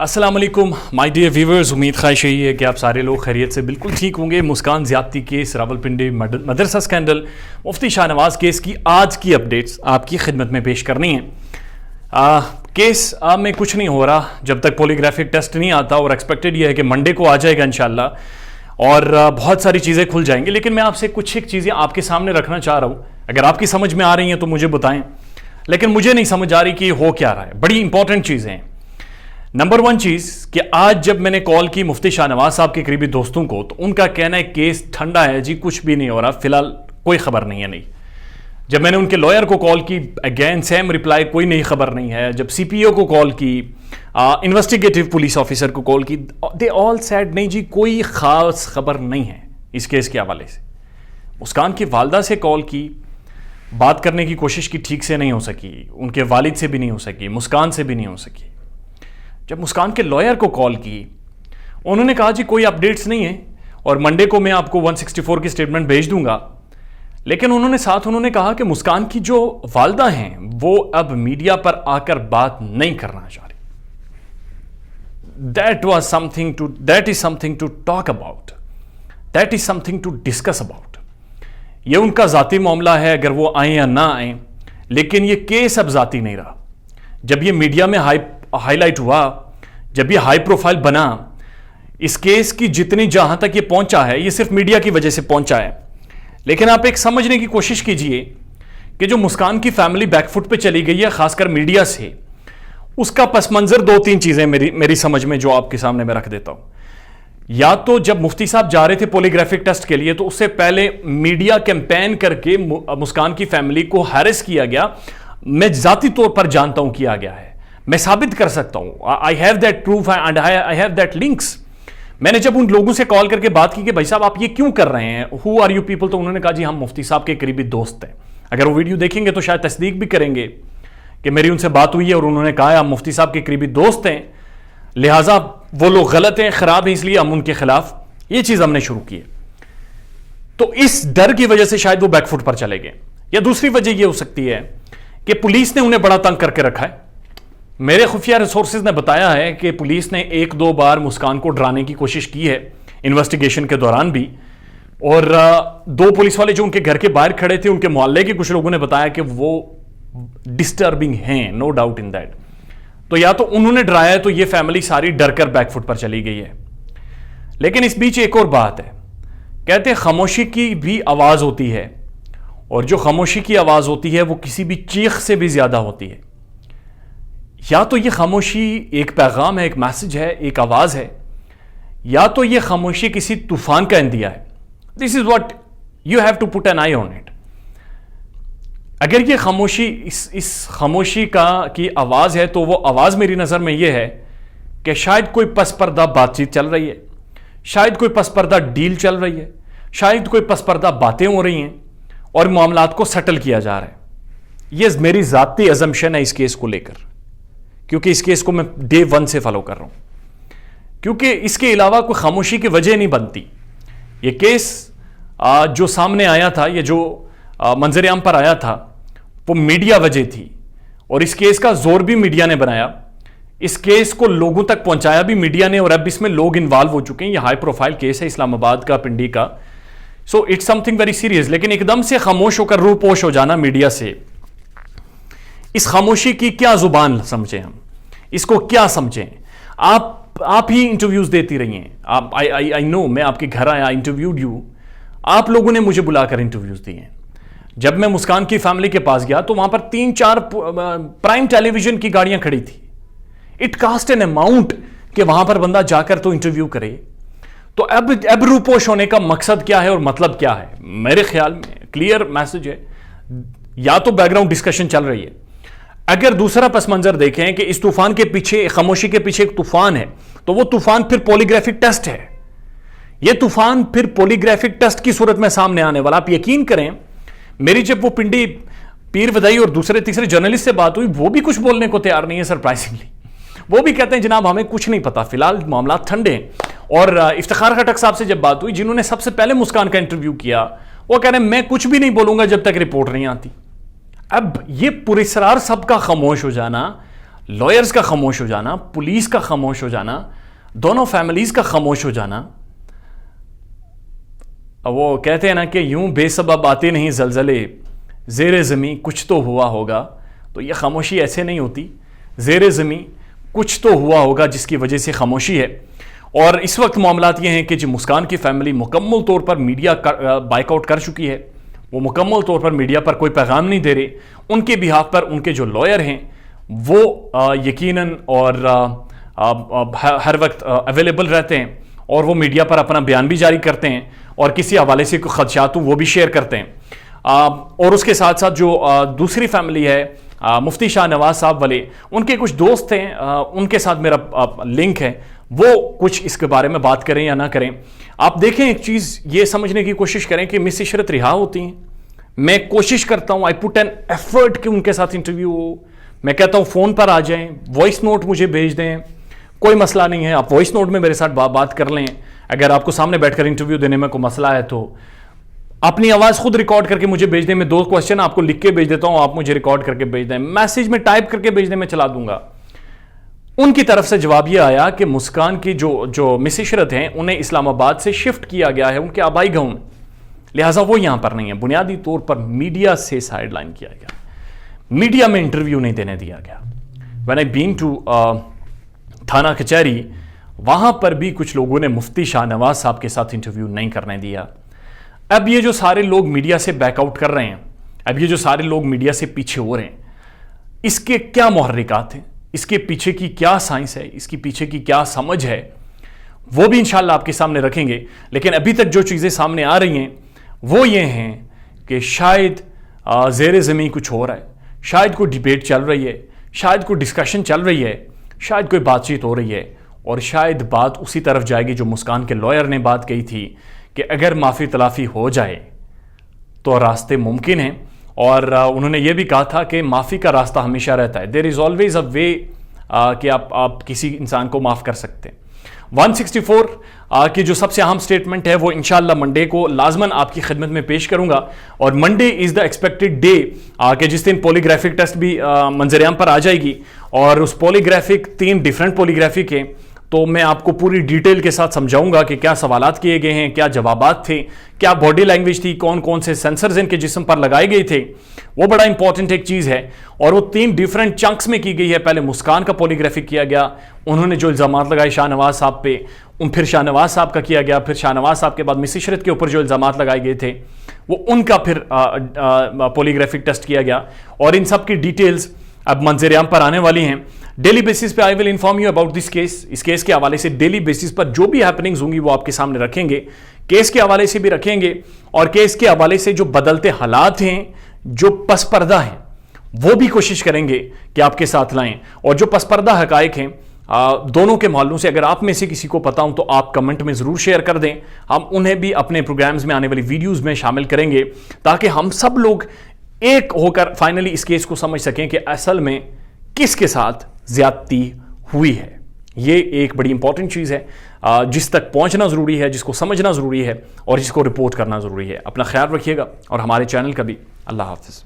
السلام علیکم my dear viewers, امید خواہش یہی ہے کہ آپ سارے لوگ خیریت سے بالکل ٹھیک ہوں گے۔ مسکان زیادتی کیس، راولپنڈی مدرسہ اسکینڈل، مفتی شاہ نواز کیس کی آج کی اپڈیٹس آپ کی خدمت میں پیش کرنی ہیں۔ کیس میں کچھ نہیں ہو رہا جب تک پولیگرافک ٹیسٹ نہیں آتا، اور ایکسپیکٹڈ یہ ہے کہ منڈے کو آ جائے گا انشاءاللہ، اور بہت ساری چیزیں کھل جائیں گی۔ لیکن میں آپ سے کچھ ایک چیزیں آپ کے سامنے رکھنا چاہ رہا ہوں، اگر آپ کی سمجھ میں آ رہی ہیں تو مجھے بتائیں، لیکن مجھے نہیں سمجھ آ رہی کہ یہ ہو کیا رہا ہے۔ بڑی امپورٹنٹ چیزیں ہیں۔ نمبر 1 چیز کہ آج جب میں نے کال کی مفتی شاہ نواز صاحب کے قریبی دوستوں کو، تو ان کا کہنا ہے کیس ٹھنڈا ہے جی، کچھ بھی نہیں ہو رہا، فی الحال کوئی خبر نہیں ہے۔ نہیں، جب میں نے ان کے لائر کو کال کی، اگین سیم رپلائی، کوئی نئی خبر نہیں ہے۔ جب سی پی او کو کال کی، انویسٹیگیٹو پولیس آفیسر کو کال کی، دے آل سیڈ نہیں جی، کوئی خاص خبر نہیں ہے اس کیس کے حوالے سے۔ مسکان کی والدہ سے کال کی، بات کرنے کی کوشش کی، ٹھیک سے نہیں ہو سکی، ان کے والد سے بھی نہیں ہو سکی، مسکان سے بھی نہیں ہو سکی۔ جب مسکان کے لائر کو کال کی، انہوں نے کہا جی کوئی اپڈیٹس نہیں ہے، اور منڈے کو میں آپ کو 164 کی سٹیٹمنٹ بھیج دوں گا۔ لیکن انہوں نے کہا کہ مسکان کی جو والدہ ہیں وہ اب میڈیا پر آ کر بات نہیں کرنا چاہ رہی۔ That is something to talk about. That is something to discuss about. یہ ان کا ذاتی معاملہ ہے، اگر وہ آئیں یا نہ آئیں، لیکن یہ کیس اب ذاتی نہیں رہا۔ جب یہ میڈیا میں ہائی لائٹ ہوا، جب یہ ہائی پروفائل بنا، اس کیس کی جتنی جہاں تک یہ پہنچا ہے، یہ صرف میڈیا کی وجہ سے پہنچا ہے۔ لیکن آپ ایک سمجھنے کی کوشش کیجئے کہ جو مسکان کی فیملی بیک فٹ پہ چلی گئی ہے، خاص کر میڈیا سے، اس کا پس منظر 2-3 چیزیں میری سمجھ میں جو آپ کے سامنے میں رکھ دیتا ہوں۔ یا تو جب مفتی صاحب جا رہے تھے پولیگرافک ٹیسٹ کے لیے، تو اس سے پہلے میڈیا کیمپین کر کے مسکان کی فیملی کو ہیرس کیا گیا۔ میں ذاتی طور پر جانتا ہوں کیا گیا ہے، میں ثابت کر سکتا ہوں۔ I have that proof and I have that links۔ میں نے جب ان لوگوں سے کال کر کے بات کی کہ بھائی صاحب آپ یہ کیوں کر رہے ہیں، who are you people، تو انہوں نے کہا جی ہم مفتی صاحب کے قریبی دوست ہیں۔ اگر وہ ویڈیو دیکھیں گے تو شاید تصدیق بھی کریں گے کہ میری ان سے بات ہوئی ہے، اور انہوں نے کہا ہم مفتی صاحب کے قریبی دوست ہیں، لہٰذا وہ لوگ غلط ہیں، خراب ہیں، اس لیے ہم ان کے خلاف یہ چیز ہم نے شروع کی ہے۔ تو اس ڈر کی وجہ سے شاید وہ بیک فٹ پر چلے گئے۔ یا دوسری وجہ یہ ہو سکتی ہے کہ پولیس نے انہیں بڑا تنگ کر کے رکھا ہے۔ میرے خفیہ ریسورسز نے بتایا ہے کہ پولیس نے 1-2 بار مسکان کو ڈرانے کی کوشش کی ہے انویسٹیگیشن کے دوران بھی، اور 2 پولیس والے جو ان کے گھر کے باہر کھڑے تھے، ان کے محلے کے کچھ لوگوں نے بتایا کہ وہ ڈسٹربنگ ہیں، نو ڈاؤٹ ان دیٹ۔ تو یا تو انہوں نے ڈرایا ہے، تو یہ فیملی ساری ڈر کر بیک فٹ پر چلی گئی ہے۔ لیکن اس بیچ ایک اور بات ہے، کہتے ہیں خاموشی کی بھی آواز ہوتی ہے، اور جو خاموشی کی آواز ہوتی ہے وہ کسی بھی چیخ سے بھی زیادہ ہوتی ہے۔ یا تو یہ خاموشی ایک پیغام ہے، ایک میسج ہے، ایک آواز ہے، یا تو یہ خاموشی کسی طوفان کا اندیہ ہے۔ This is what you have to put an eye on it. اگر یہ خاموشی اس خاموشی کی آواز ہے، تو وہ آواز میری نظر میں یہ ہے کہ شاید کوئی پس پردہ بات چیت چل رہی ہے، شاید کوئی پس پردہ ڈیل چل رہی ہے، شاید کوئی پس پردہ باتیں ہو رہی ہیں، اور معاملات کو سیٹل کیا جا رہا ہے۔ یہ میری ذاتی ازمپشن ہے اس کیس کو لے کر، کیونکہ اس کیس کو میں ڈے 1 سے فالو کر رہا ہوں، کیونکہ اس کے علاوہ کوئی خاموشی کی وجہ نہیں بنتی۔ یہ کیس جو سامنے آیا تھا، یہ جو منظر عام پر آیا تھا، وہ میڈیا وجہ تھی، اور اس کیس کا زور بھی میڈیا نے بنایا، اس کیس کو لوگوں تک پہنچایا بھی میڈیا نے، اور اب اس میں لوگ انوالو ہو چکے ہیں۔ یہ ہائی پروفائل کیس ہے اسلام آباد کا، پنڈی کا، so it's something very serious. لیکن ایک دم سے خاموش ہو کر روپوش ہو جانا میڈیا سے، اس خاموشی کی کیا زبان سمجھیں ہم، اس کو کیا سمجھیں؟ آپ ہی انٹرویوز دیتی رہی ہیں۔ آئی نو، میں آپ کے گھر آیا، انٹرویوڈ یو، آپ لوگوں نے مجھے بلا کر انٹرویوز دیے ہیں۔ جب میں مسکان کی فیملی کے پاس گیا تو وہاں پر 3-4 پرائم ٹیلی ویژن کی گاڑیاں کھڑی تھی۔ اٹ کاسٹ این اماؤنٹ کہ وہاں پر بندہ جا کر تو انٹرویو کرے۔ تو اب روپوش ہونے کا مقصد کیا ہے اور مطلب کیا ہے؟ میرے خیال میں کلیئر میسج ہے، یا تو بیک گراؤنڈ ڈسکشن چل رہی ہے۔ اگر دوسرا پس منظر دیکھیں کہ اس طوفان کے پیچھے، خاموشی کے پیچھے ایک طوفان ہے، تو وہ طوفان پھر پولیگرافک ٹیسٹ ہے۔ یہ طوفان پھر پولیگرافک ٹیسٹ کی صورت میں سامنے آنے والا۔ آپ یقین کریں، میری جب وہ پنڈی پیر ودائی اور دوسرے تیسرے جرنلسٹ سے بات ہوئی، وہ بھی کچھ بولنے کو تیار نہیں ہے سرپرائزنگلی۔ وہ بھی کہتے ہیں جناب ہمیں کچھ نہیں پتا، فی الحال معاملات ٹھنڈے ہیں۔ اور افتخار خٹک صاحب سے جب بات ہوئی، جنہوں نے سب سے پہلے مسکان کا انٹرویو کیا، وہ کہہ رہے ہیں میں کچھ بھی نہیں بولوں گا جب تک رپورٹ نہیں آتی۔ اب یہ پراسرار سب کا خاموش ہو جانا لائرز کا خاموش ہو جانا، پولیس کا خاموش ہو جانا، دونوں فیملیز کا خاموش ہو جانا. وہ کہتے ہیں نا کہ یوں بے سبب آتے نہیں زلزلے، زیر زمین کچھ تو ہوا ہوگا. تو یہ خاموشی ایسے نہیں ہوتی، زیر زمین کچھ تو ہوا ہوگا جس کی وجہ سے خاموشی ہے. اور اس وقت معاملات یہ ہیں کہ جو مسکان کی فیملی مکمل طور پر میڈیا بائک آؤٹ کر چکی ہے، وہ مکمل طور پر میڈیا پر کوئی پیغام نہیں دے رہے. ان کے بہاف پر ان کے جو لائر ہیں وہ یقیناً اور ہر وقت اویلیبل رہتے ہیں، اور وہ میڈیا پر اپنا بیان بھی جاری کرتے ہیں، اور کسی حوالے سے کوئی خدشات ہوں وہ بھی شیئر کرتے ہیں. اور اس کے ساتھ ساتھ جو دوسری فیملی ہے مفتی شاہ نواز صاحب والے، ان کے کچھ دوست ہیں، ان کے ساتھ میرا لنک ہے، وہ کچھ اس کے بارے میں بات کریں یا نہ کریں. آپ دیکھیں ایک چیز یہ سمجھنے کی کوشش کریں کہ مس عشرت رہا ہوتی ہیں. میں کوشش کرتا ہوں، آئی پٹ این ایفرٹ کہ ان کے ساتھ انٹرویو ہو. میں کہتا ہوں فون پر آ جائیں، وائس نوٹ مجھے بھیج دیں، کوئی مسئلہ نہیں ہے. آپ وائس نوٹ میں میرے ساتھ بات کر لیں. اگر آپ کو سامنے بیٹھ کر انٹرویو دینے میں کوئی مسئلہ ہے تو اپنی آواز خود ریکارڈ کر کے مجھے بھیج دیں. میں 2 کوسچن آپ کو لکھ کے بھیج دیتا ہوں، آپ مجھے ریکارڈ کر کے بھیج دیں. میسج میں ٹائپ کر کے بھیج دیں، میں چلا دوں گا. ان کی طرف سے جواب یہ آیا کہ مسکان کی جو مس عشرت ہیں انہیں اسلام آباد سے شفٹ کیا گیا ہے ان کے آبائی گاؤں میں، لہٰذا وہ یہاں پر نہیں ہے. بنیادی طور پر میڈیا سے سائڈ لائن کیا گیا، میڈیا میں انٹرویو نہیں دینے دیا گیا. when I been to تھانہ کچہری، وہاں پر بھی کچھ لوگوں نے مفتی شاہ نواز صاحب کے ساتھ انٹرویو نہیں کرنے دیا. اب یہ جو سارے لوگ میڈیا سے بیک آؤٹ کر رہے ہیں، اب یہ جو سارے لوگ میڈیا سے پیچھے ہو رہے ہیں، اس کے کیا محرکات ہیں، اس کے پیچھے کی کیا سائنس ہے، اس کی پیچھے کی کیا سمجھ ہے، وہ بھی انشاءاللہ آپ کے سامنے رکھیں گے. لیکن ابھی تک جو چیزیں سامنے آ رہی ہیں وہ یہ ہیں کہ شاید زیر زمین کچھ ہو رہا ہے، شاید کوئی ڈیبیٹ چل رہی ہے، شاید کوئی ڈسکشن چل رہی ہے، شاید کوئی بات چیت ہو رہی ہے، اور شاید بات اسی طرف جائے گی جو مسکان کے لائر نے بات کہی تھی کہ اگر معافی تلافی ہو جائے تو راستے ممکن ہیں. اور انہوں نے یہ بھی کہا تھا کہ معافی کا راستہ ہمیشہ رہتا ہے. دیر از آلویز اے وے کہ آپ کسی انسان کو معاف کر سکتے ہیں. 164 کی جو سب سے اہم سٹیٹمنٹ ہے وہ انشاءاللہ منڈے کو لازماً آپ کی خدمت میں پیش کروں گا. اور Monday is the expected day کہ جس دن پولیگرافک ٹیسٹ بھی منظر عام پر آ جائے گی. اور اس پولیگرافک 3 ڈیفرنٹ پولیگرافک ہیں، تو میں آپ کو پوری ڈیٹیل کے ساتھ سمجھاؤں گا کہ کیا سوالات کیے گئے ہیں، کیا جوابات تھے، کیا باڈی لینگویج تھی، کون کون سے سینسرز ان کے جسم پر لگائے گئے تھے. وہ بڑا امپورٹنٹ ایک چیز ہے. اور وہ 3 ڈیفرنٹ چنکس میں کی گئی ہے. پہلے مسکان کا پولیگرافک کیا گیا، انہوں نے جو الزامات لگائے شاہ نواز صاحب پہ، پھر شاہ نواز صاحب کا کیا گیا، پھر شاہ نواز صاحب کے بعد مس عشرت کے اوپر جو الزامات لگائے گئے تھے وہ ان کا پھر پولیگرافک ٹیسٹ کیا گیا. اور ان سب کی ڈیٹیلز اب منظر عام پر آنے والی ہیں. ڈیلی بیسس پہ I will inform you about this case. اس کیس کے حوالے سے ڈیلی بیسس پر جو بھی ہیپننگز ہوں گی وہ آپ کے سامنے رکھیں گے. کیس کے حوالے سے بھی رکھیں گے، اور کیس کے حوالے سے جو بدلتے حالات ہیں، جو پس پردہ ہیں، وہ بھی کوشش کریں گے کہ آپ کے ساتھ لائیں. اور جو پس پردہ حقائق ہیں دونوں کے محلوں سے اگر آپ میں سے کسی کو پتا ہوں تو آپ کمنٹ میں ضرور شیئر کر دیں. ہم انہیں بھی اپنے پروگرامز میں آنے والی ویڈیوز میں شامل کریں گے تاکہ ہم سب لوگ ایک ہو کر فائنلی اس کیس کو سمجھ سکیں کہ اصل میں کس کے ساتھ زیادتی ہوئی ہے. یہ ایک بڑی امپورٹنٹ چیز ہے جس تک پہنچنا ضروری ہے، جس کو سمجھنا ضروری ہے، اور جس کو رپورٹ کرنا ضروری ہے. اپنا خیال رکھیے گا اور ہمارے چینل کا بھی. اللہ حافظ.